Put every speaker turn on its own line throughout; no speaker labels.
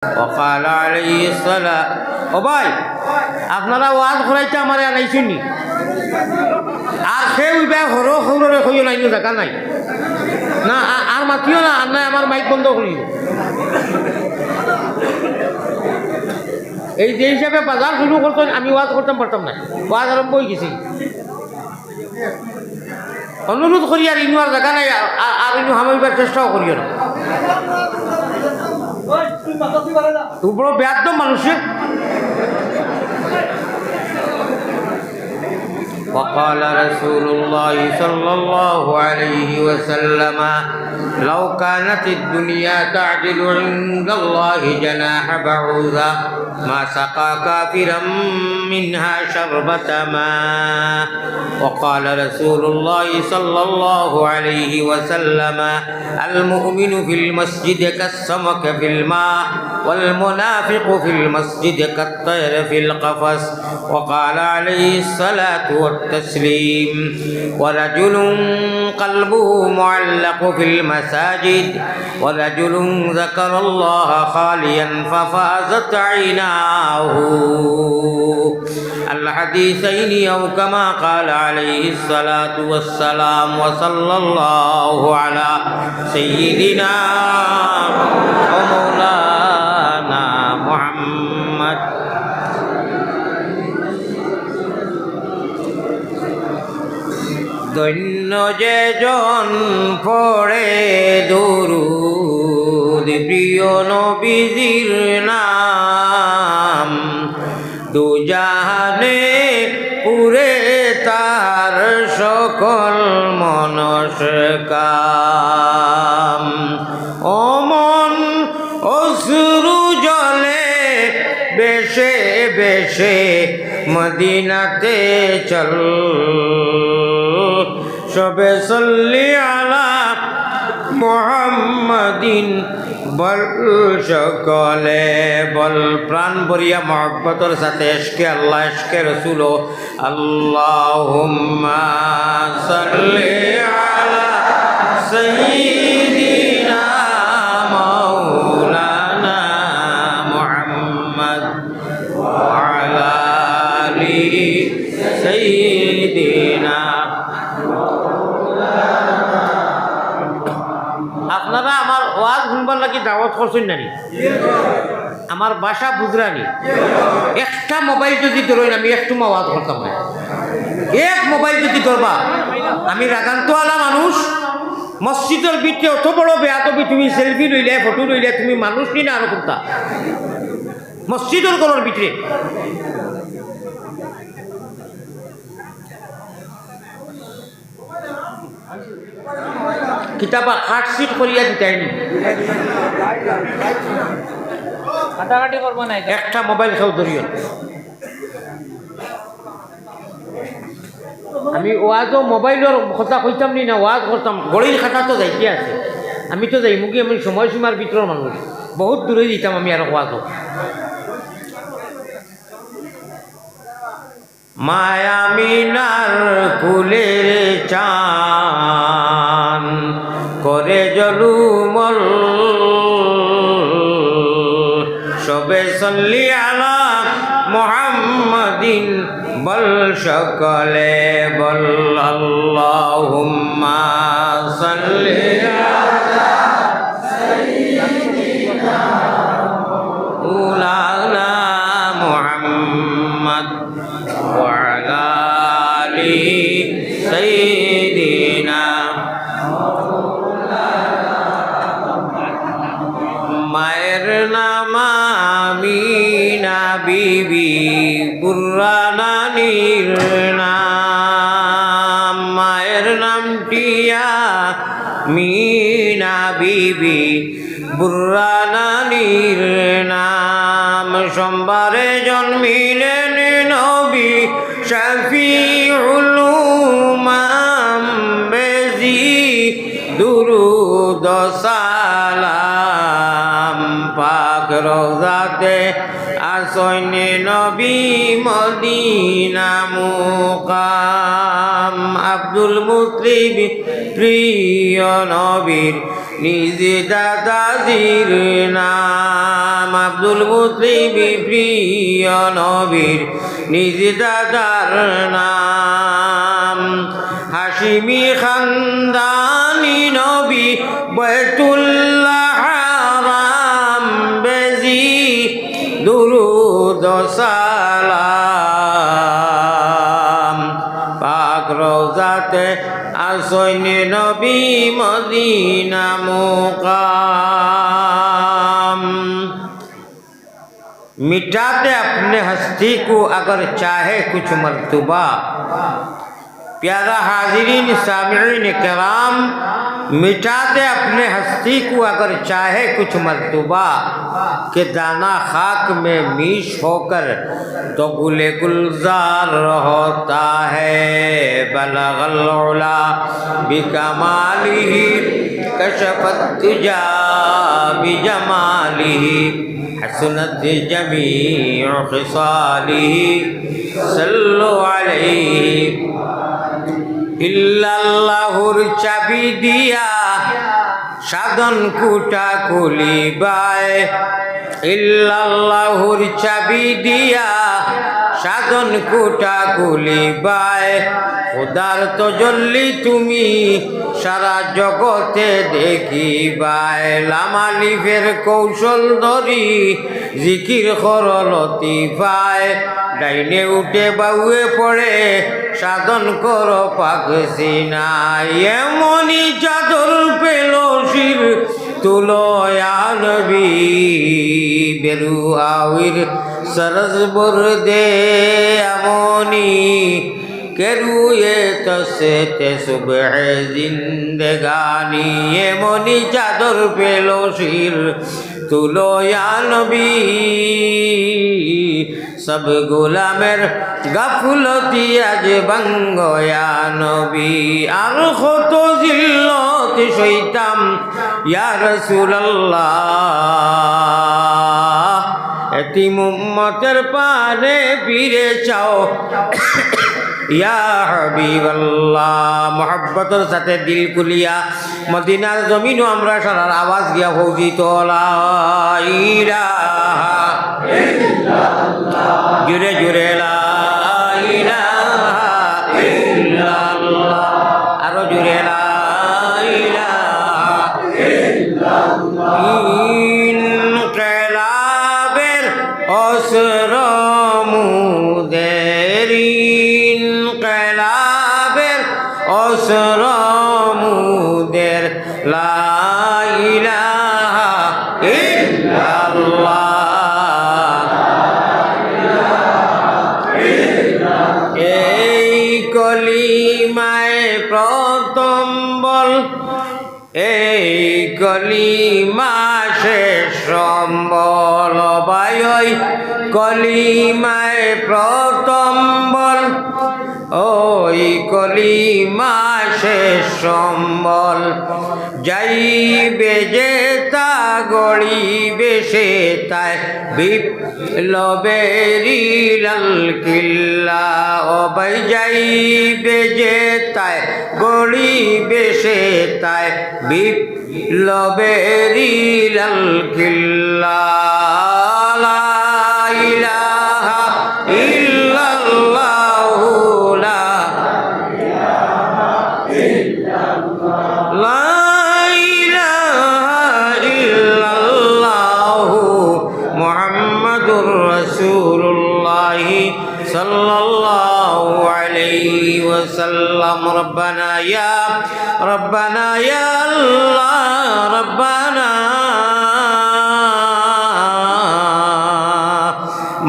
وقال عليه الصلاة ও ভাই আপনারা ওয়াজ করাইতে আমারে আনাইছেন নি আর সেই উইবা হরো হররে কইও নাই জায়গা নাই না আর মাতিও না আর নাই আমার মাইক বন্ধ করিও এই যে হিসাবে বাজার শুরু করতেন আমি ওয়াজ করতাম পারতাম না ওয়াজ আরম্ভ হয়ে গেছি অনুরোধ করি আর ইনু আর জায়গা নাই আর ইনু হামাইবার চেষ্টাও করিও না তুই বড় ব্যাধ মানুষের وقال رسول الله صلى الله عليه وسلم لو كانت الدنيا تعدل عند الله جناح بعوضة ما سقى كافرا منها شربة ماء وقال رسول الله صلى الله عليه وسلم المؤمن في المسجد كالسمك في الماء والمنافق في المسجد كالطير في القفص وقال عليه الصلاة والتسليم ورجل قلبه معلق في المساجد ورجل ذكر الله خاليا ففازت عيناه الحديثين أو كما قال عليه الصلاة والسلام وصلى الله على سيدنا ومولانا محمد ধন্য যে জন পড়ে দরুদ প্রিয় নবীজির নাম দুজাহানে পুরে তার সকল মনস্কাম অমন অশ্রু জলে বেশে বেশে মদিনাতে চল সবে সল্লি আলা মুহাম্মাদিন বল সকলে বল প্রাণ ভরিয়া মহব্বতের সাথে ইশকে আল্লাহ ইশকে রাসূল আল্লাহুম্মা সাল্লি আলা সাইয়্যিদিনা মাওলানা মুহাম্মদ ওয়া আলা আলি সাইয়্যিদিনা আপনারা আমার ওয়াজ শুনবার লাগি দাওয়াত করছেন নানি আমার বাসা বুঝরানি একটা মোবাইল যদি ধরেন আমি একটু ওয়াজ করতাম না এক মোবাইল যদি ধরবা আমি রাগান্তওয়ালা মানুষ মসজিদের ভিতরে অত বড় বেয়াদবি তুমি সেলফি লইলে ফটো লইলে তুমি মানুষ নি না আরো কোনটা মসজিদের ঘরের ভিতরে কিতাবা কাটশিট করিয়া দিতাইনি কাটাকাটি করবো না একটা মোবাইল খাও ধরিও আমি ওয়াজও মোবাইলের কথা কইতাম নি না ওয়াজ করতাম গড়ির খাতা তো যাইতে আছে আমি তো যাই মুখে আমি সময়সীমার ভিতরের মানুষ বহুত দূরে দিতাম আমি আর ওয়াজও মায়া মিনার কুলের চান করে জলুমল সবে সল্লি আলা মুহাম্মাদিন বল সকলে বল আল্লাহুম্মা সাল্লি আলা সাইয়্যিদিনা মাওলানা মুহাম্মদ ওয়া আলা আলি সাইয়্যিদিনা মায়ের নাম আমিনা বিবি বুররা নানির নাম মায়ের নাম টিয়া মিনা বিবি বুররা নানির নাম সোমবারে জন্মিলেন নবী শফিউল উম্মাম বেজি দুরুদ সালাম পাক রওজাতে আসনে নবী মদিনা মুকাম আব্দুল মুত্তালিব প্রিয় নবীর নিজ দাদাজির নাম আব্দুল মুতলিব প্রিয় নবীর নিজ দাদার নাম হাশিমি খানদানি নবী বাইতুল্লাহ হারাম বেজি দুরুদ সালাম পাক রওজাতে আসইনে নবী মদিনা मुकाम मिटाते अपने हस्ती को अगर चाहे कुछ मर्तबा प्यारा हाजिरीन सामिईन किराम मिटाते अपने हस्ती को अगर चाहे कुछ मर्तबा कि दाना खाक में मीश होकर तो गुले गुलजार होता है बलगल उला बिकमालिही कशफत तुजा बिजमालिही हसनत जमीउ खिसालिही सल्लु अलैहि ইল্লাল্লাহুর চাবি দিয়া সাধন কুটা খুলিবায় ইল্লাল্লাহুর চাবি দিয়া সাধন কুটা খুলিবায় খোদার তজল্লি তুমি সারা জগতে দেখিবায় লামালিফের কৌশল ধরি জিকির করলতি পায় ডাইনে উঠে বাউয়ে পড়ে সাধন কর পাকসিনা এমনি চাদর পেল শির তুলয়া নবী বেরু আউর সরজ বরদে আমনি কেরুয়ে তসে তে সুবহ জিন্দেগানি এমনি চাদর পেল শির তুলয়া নবী সব গোলামের গাফলতি আজ বাঙ্গয়া নবী আর কত জিল্লত সইতাম ইয়া রাসূলুল্লাহ এতিম উম্মতের পানে ফিরে চাও ইয়া হাবিবাল্লাহ মোহাব্বতের সাথে দিল কুলিয়া মদিনার জমিনও আমরা সারার আওয়াজ গিয়া ফৌজি তোলা ইলাহা ইল্লাল্লাহ জুরে জুরে লা ইলাহা ইল্লাল্লাহ আরো জুরে লা ইলাহা ইল্লাল্লাহ ইনকিলাবের অসর মুদেরিন ইনকিলাবের অসর মুদের লা ইলাহা ইল্লাল্লাহ এই কলিমায় প্রথম বল এই কলিমা শেষ সম্বল বায়ই কলিমায় প্রথম বল ওই কলিমা শেষ সম্বল যাইবে যে তা গড়িবে সে তাই বিপ্লবেরি লাল কিল্লা ও বাই যাইবে যে তাই গড়িবে সে তাই বিপ্লবেরি লাল কিল্লা লা ইলাহা ইল্লাল্লাহু লা ইলাহা ইল্লাল্লাহু মুহাম্মাদুর রাসূলুল্লাহ সাল্লাল্লাহু আলাইহি ওয়াসাল্লাম রব্বানা ইয়া আল্লাহ রব্বানা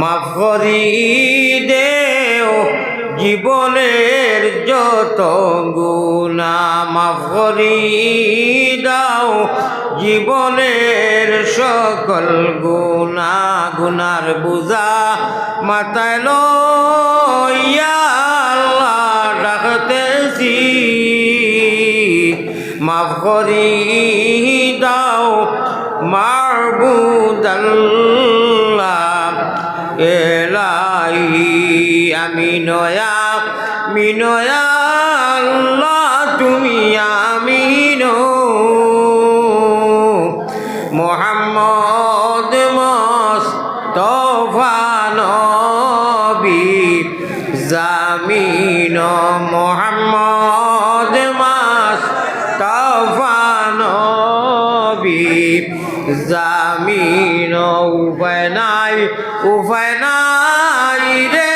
মাফ করি দেও জীবনের যত গুনাহ মাফ করি দাও জীবনের সকল গুনার বোঝা মাথায় লইয়া আল্লাহ ডাকতেছি মাফ করি দাও মাবুদ আল্লাহ এলাহি আমি নয়া আল্লাহ তুমি আমিন তোফা নবী জামিন মোহাম্মদ মুস্তাফা নবী জামিন উপায় নাই রে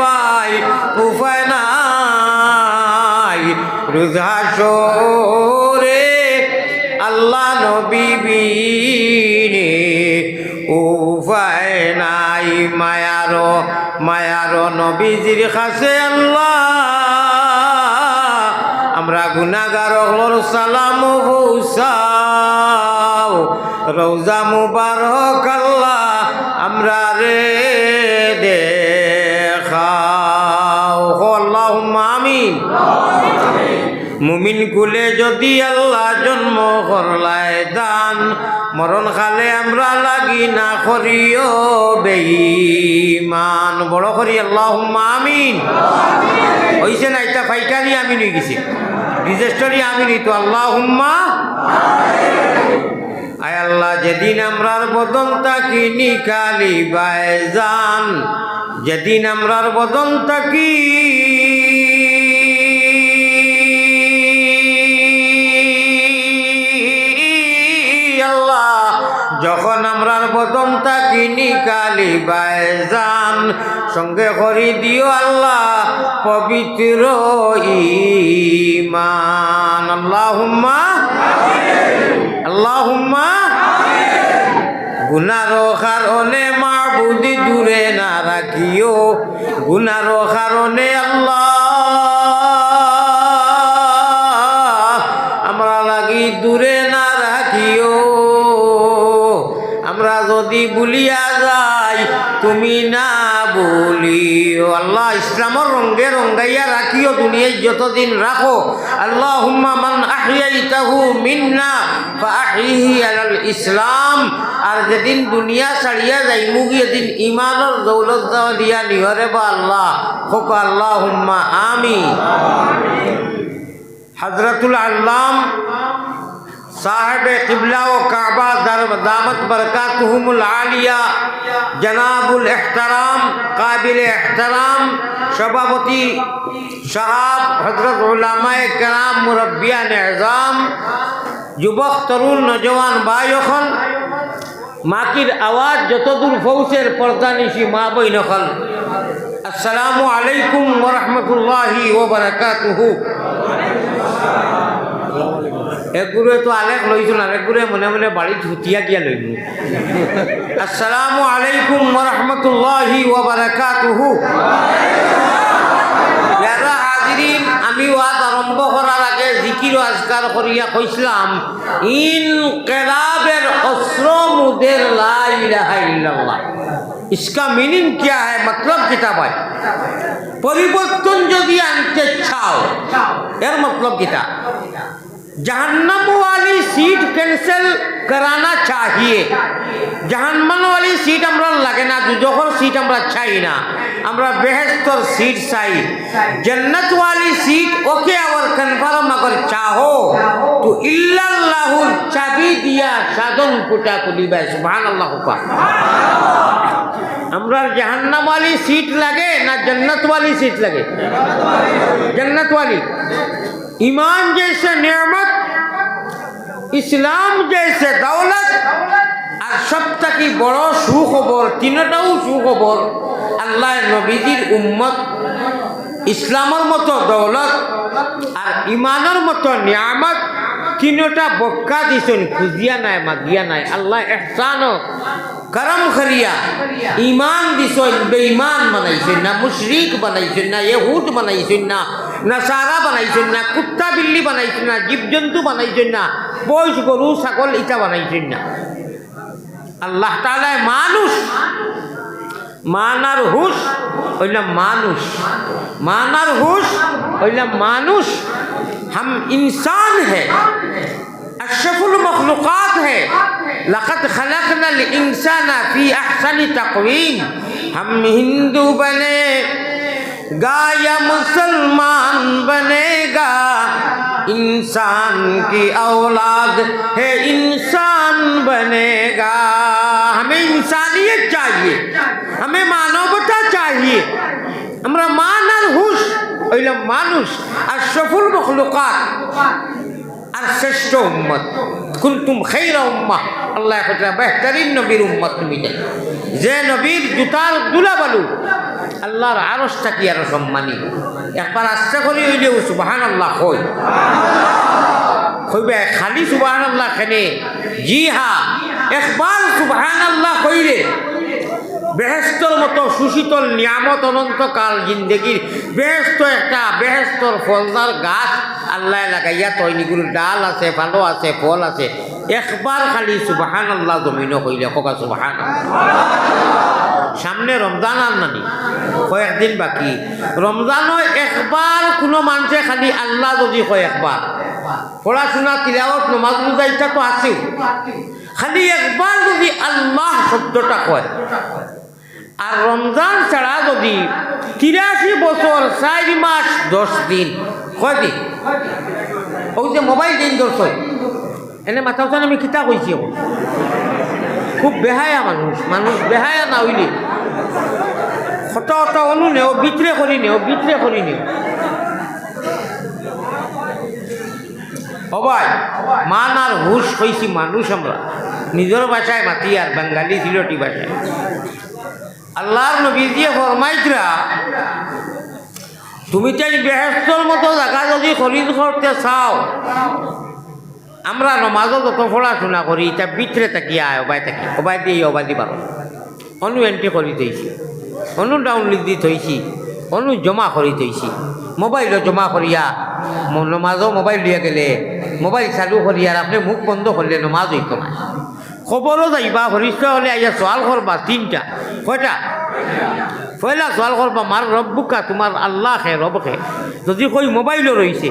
ভাই উপায় নাই রুজাসরে আল্লাহ নবী বিনে উপায় নাই মায়ারো নবীজির কাছে আল্লাহ আমরা গুনাহগার হলোর সালাম পৌঁছাও রওজা মুবারক আল্লাহ আমরা রে দেখাও আল্লাহুম্মা আমিন। মুমিন কুলে যদি আল্লাহ জন্ম করলায় দান মরণ খালে আমরা লাগি না করিও বেঈমান বড় করি আল্লাহুম্মা আমিন। হইছে না এটা ফাইকারি আমিন হয়ে গেছে রেজিস্ট্রি আমিন তো আল্লাহুম্মা আয় আল্লাহ যেদিন আমরার বদন তাকি নিকালি বাইজান যেদিন আমরার বদন তাকি যখন আমরার বদন তাকি নিকালি বাইজান সঙ্গে করি দিও আল্লাহ পবিত্র ঈমান আল্লাহুম্মা আল্লাহুম্মা গুনার কারণে মাবুদি দূরে না রাখিও গুনার কারণে আল্লাহ আমরা লাগি দূরে না রাখিও আমরা যদি ভুলিয়া যাই তুমি না বলিও আল্লাহ ইসলামের রঙ্গে রঙ্গাইয়া রাখিও দুনিয়ায় যতদিন রাখো আল্লাহুম্মা মান আহইয়াইতাহু মিন্না ফাআহইহি আলাল ইসলাম আর যেদিন দুনিয়া ছাড়িয়া যাইমু এদিন ইমানের দৌলত দিয়া নিহরে বা আল্লাহ হোক আল্লাহুম্মা আমিন। হযরতুল আল্লাম साहिब क़िबला व काबा दामत बरकातुहुमुल आलिया जनाबुल एहतराम काबिल एहतराम सभापति साहब हजरत उलमाए कराम मुरब्बियान एज़ाम যুবক তরুণ নজওয়ান ভাই এখন মাটির আওয়াজ যতদূর পৌঁছের পর্দানিশি মা বই নকল আসসালামু আলাইকুম ওয়া রাহমাতুল্লাহি ওয়া বারাকাতুহু। একগুরে তো আলেক লইছিল আরেকগুরে মনে মনে বাড়ি ধুতিয়া গিয়া লইল। আসসালামু আলাইকুম ওয়া রাহমাতুল্লাহি ওয়া বারাকাতুহু। যারা হাজিরিন আমি ওয়াজ আরম্ভ করার আগে জিকির ও আজকার করিয়া কইছিলাম ইনকিলাবের অস্ত্র মুদের লা ইলাহা ইল্লাল্লাহ। इसका मीनिंग क्या है मतलब किताब है परिवर्तन यदि आनते चाओ यार मतलब किताब जहन्नम वाली सीट कैंसिल कराना चाहिए जहन्नम वाली सीट हमरा लगे ना दुजोखर सीट हमरा चाहिए ना हमरा बेहतर सीट चाहिए जन्नत वाली सीट ओके और कन्फर्म अगर चाहो तो इल्लल्लाहु चाबी दिया साधन कुटा कुलिबा सुभानाल्लाह का हमरा जहन्नम वाली सीट लगे ना जन्नत वाली सीट लगे जन्नत वाली ईमान जैसे नेमत इस्लाम जैसे दौलत और सब तक बड़ो सुखबर तीनटाও सुखबर अल्लाह नबीजिर उम्मत इस्लामर मतो दौलत और ईमानर मतो नियामत तीनटा बक्का दिसन खुजिया नाय मागिया नाय अल्लाह एहसान करम खरिया ईमान दिसन बेईमान बनाइছেন না মুশরিক बनाइছেন না ইহুদ बनाइছেন না নাসারা बनाइছেন না কুত্তা বিল্লি बनाइছেন না জীবজন্তু बनाइছেন না বৈশ গরু ছাগল ইটা बनाइছেন না আল্লাহ তাআলা মানুষ মানার হুশ হইলা মানুষ মানার হুশ হইলা মানুষ हम इंसान है अशरफुल मखलूक़ात है लक़द खलक़नल इंसाना फ़ी अहसनि तक़वीम हम हिंदू बने गा या मुसलमान बनेगा इंसान की औलाद है इंसान बनेगा हम हमें इंसानियत चाहिए, हमें मानवता चाहिए। আমরা মান আর হুশ হইলাম মানুষ আর সফল মখলুকাত আর শ্রেষ্ঠ উম্মত। কুনতুম খাইরা উম্মাহ, আল্লাহ কইরা বেহতরিন নবীর উম্মত তুমি যে নবীর জুতার দুলা বালু আল্লাহর আরশটা কি আর সম্মানী। একবার আস্তে করে হইলেও সুবহানাল্লাহ কই কইবে খালি সুবহানাল্লাহ খানে। জি হ্যাঁ, একবার সুবহানাল্লাহ কইলে বেহেস্তর মতো সুশীতল নিয়ামত অনন্তকাল জিন্দগির বেহেস্ত একটা বেহেস্তর ফলদার গাছ আল্লাহ লাগাইয়া তৈনিগুলো ডাল আছে, ভালো আছে, ফল আছে। একবার খালি সুবহানাল্লাহ জমিন কইলে কোকা সুবহানাল্লাহ। সামনে রমজান আর নানি কয়েকদিন বাকি, রমজানও একবার কোনো মানুষে খালি আল্লাহ যদি কয় একবার, পড়াশোনা তিলাওয়াত নমাজ রোজা এটা তো আছেও, খালি একবার যদি আল্লাহ শব্দটা কয়। আর রমজান ছাড়া যদি 83 বছর 4 মাস 10 দিন কয় দিন ওই যে মোবাইল দিন দর্শ এনে মাথা উঠান আমি কিতা কইছি। খুব বেহায়া মানুষ, মানুষ বেহায়া না হইলে কত কত অনু নেও বিত্রে করি নেও, বিত্রে করি নেও। অবাই মান আর হুশ হয়েছি মানুষ আমরা নিজের ভাষায় মাতি আর বাঙালি সিলটি ভাষায়। আল্লাহর নবী দিয়ে ফরমাইতরা তুমি চাই বেহেস্তর মতো জায়গা যদি খরিদ করতে চাও, আমরা নমাজও যত পড়াশোনা করি এটা বিত্রে তাকিয়ে আয় অবাই থাকি, অবাই দিয়ে অবাই দি পারো। অনু এন্ট্রি করে থইছি, অনু ডাউনলোড দি থইছি, অনু জমা করে থইছি, মোবাইলও জমা করিয়া নমাজও মোবাইল দিয়ে গেলে মোবাইল চালু করিয়ার আপনি মুখ বন্ধ করলে নমাজ হইতো না। খবরও যাইবা হরিষ্ঠ হলে আইয়া সোয়াল করবা 3টা কয়টা পয়লা সোয়াল করবা মার রব্বুকা, তোমার আল্লাহ খে রব খে। যদি কই মোবাইলও রয়েছে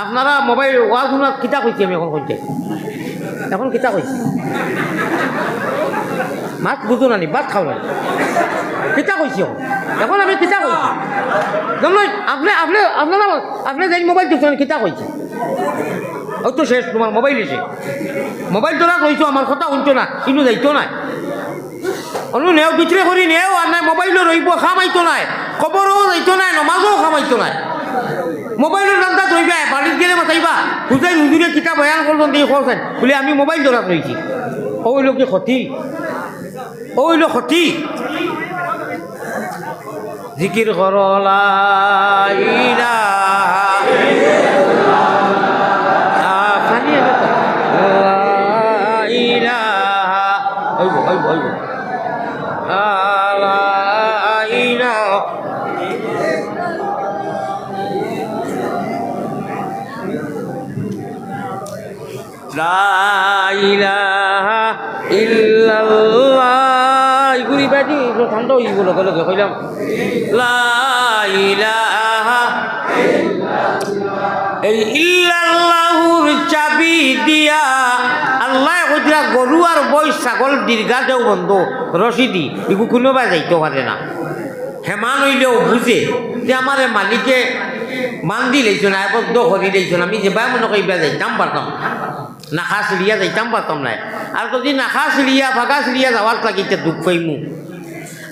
আপনারা মোবাইল ওয়াজ শুনার কিতা কইছি আমি এখন কইতে, এখন কিতা কইছি মাছ বুঝো নানি ভাত খাও না কিতা কইছি এখন আমি কিতা কইছি আপনি আপনি আপনারা আপনি যাই মোবাইল দিচ্ছেন কিতা কইছি ওই তো শেষ, তোমার মোবাইল এসে মোবাইল তোরা কইছো আমার কথা শুনছো না, কিন্তু যাইতো না অনু নেও বিক্রে করি নেও আর নাই মোবাইলও রইব খামাইতো নাই, খবরও যাইতো নাই, নমাজও খামাইতো নাই। মোবাইলের রান্না ধরবা বাড়ির গেলে মাথাইবা হুজাই হুজুরে কিতা বয়ান করবেন দিয়ে করছেন বলে আমি মোবাইল ধরা রয়েছি। ওই লোকে ক্ষতি, ওই লোক ক্ষতি। জিকির করলা ঠান্ডা হইব লগে লগে কইলাম লা ইলাহা এই ইল্লাল্লাহুর চাবি দিয়া আল্লাহ কইরা গরু আর বই ছাগল দীর্ঘা দেও বন্ধ রশিদি এগু কোনোবা যাইতে পারে না। হেমান হইলেও বুঝে যে আমার মালিকে বান্ধি লাইছ না, আবদ্ধ করি লাইছ না, আমি যে বা মনে কইবা যাইতাম পারতাম নাখা চিড়িয়া যাইতাম পারতাম না। আর যদি নাখা চিড়িয়া ফাঁকা চিড়িয়া যাওয়ার লাগিতে দুঃখ পাইমু।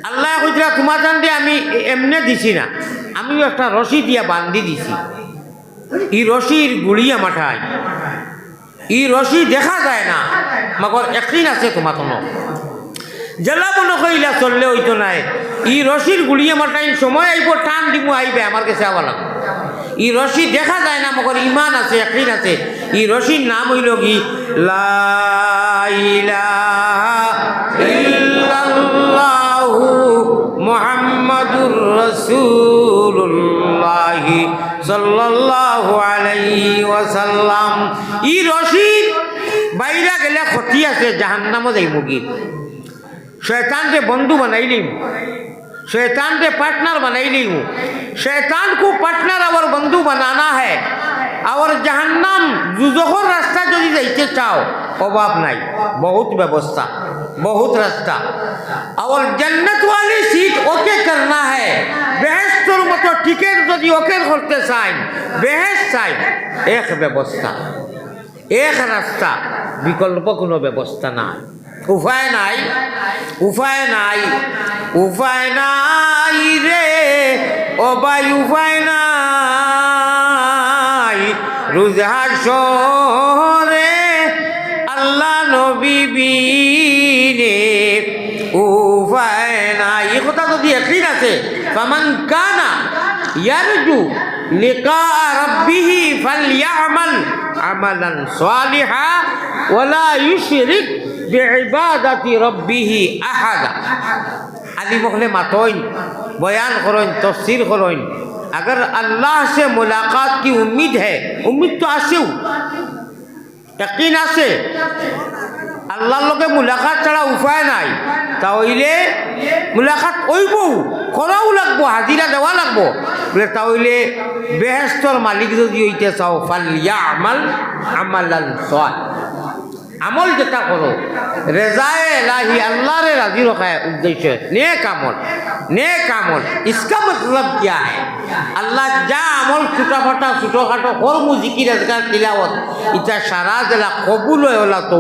আল্লাহ কইরা তোমার জান দিয়ে আমি এমনে দিছি না, আমিও একটা রশি দিয়া বান্ধি দিছি। এই রশির গুড়িয়া মাঠায়, এই রশি দেখা যায় না, মাগর একদিন আছে তোমার কোনো জেলা মনে কইলা চললে হইতো নাই। এই রশির গুড়িয়া মাঠাই সময় আইব টান দিব আইবে আমার কাছে আবার লাগবে। এই রশি দেখা যায় না, মগর ইমান আছে, একদিন আছে। এই রশির নাম হইল কি লা ইলাহা ইল্লাল্লাহু মুহাম্মাদুর রাসূলুল্লাহ সাল্লাল্লাহু আলাইহি ওয়াসাল্লাম। ই রশিদ বাইরা গেলে ক্ষতি আছে, জাহান্নামে যাইবগি। শয়তানকে বন্ধু বানাইলিম, शैतान के पार्टनर बनाई हूँ। शैतान को पार्टनर और बंधु बनाना है और जहन्नम जुजोहर रास्ता जो जाइते चाओ अभाव नहीं, बहुत व्यवस्था, बहुत रास्ता। और जन्नत वाली सीट ओके करना है। बेहेस्तर मत टिकेट जो ओके करते चाय बेहेस चाय एक व्यवस्था, एक रास्ता, विकल्प कोनो व्यवस्था ना। উপায় নাই, উপায় নাই, উপায় নাই রে ও ভাই, উপায় নাই। রোজার শহরে আল্লাহ নবী বিনে উপায় নাই। এই কথা যদি একদিন আছে, ফামান কানা ইয়ারজু লিকা রাব্বিহি ফালইআমাল আমালান সালিহা ওয়ালা ইউশরিক বিইবাদাতি রাব্বিহি আহাদা। আলী মখলে মাতইন, বয়ান করেন, তফসির করেন। अगर अल्लाह से मुलाकात की उम्मीद है, उम्मीद तो आसेও, यकीन आसे আল্লাহর লগে মুলাকাত ছাড়া উপায় নাই, তাহলে মুলাকাত হইবও, করাও লাগবো, হাজিরা দেওয়া লাগবো বলে। তাহলে বেহেশতর মালিক যদি হইতে চাও, ফালইআমাল আমালান সালিহা, আমল যেটা করো রেজায়ে এলাহি, আল্লাহরে রাজি রাখার উদ্দেশ্য, নেক আমল, नेक अमल। इसका मतलब क्या है? अल्लाह जा अमल छोटा फटा छोटो खाटो और जिकिर अज़कार तिलावत इतना सारा दिला कबूल होला तो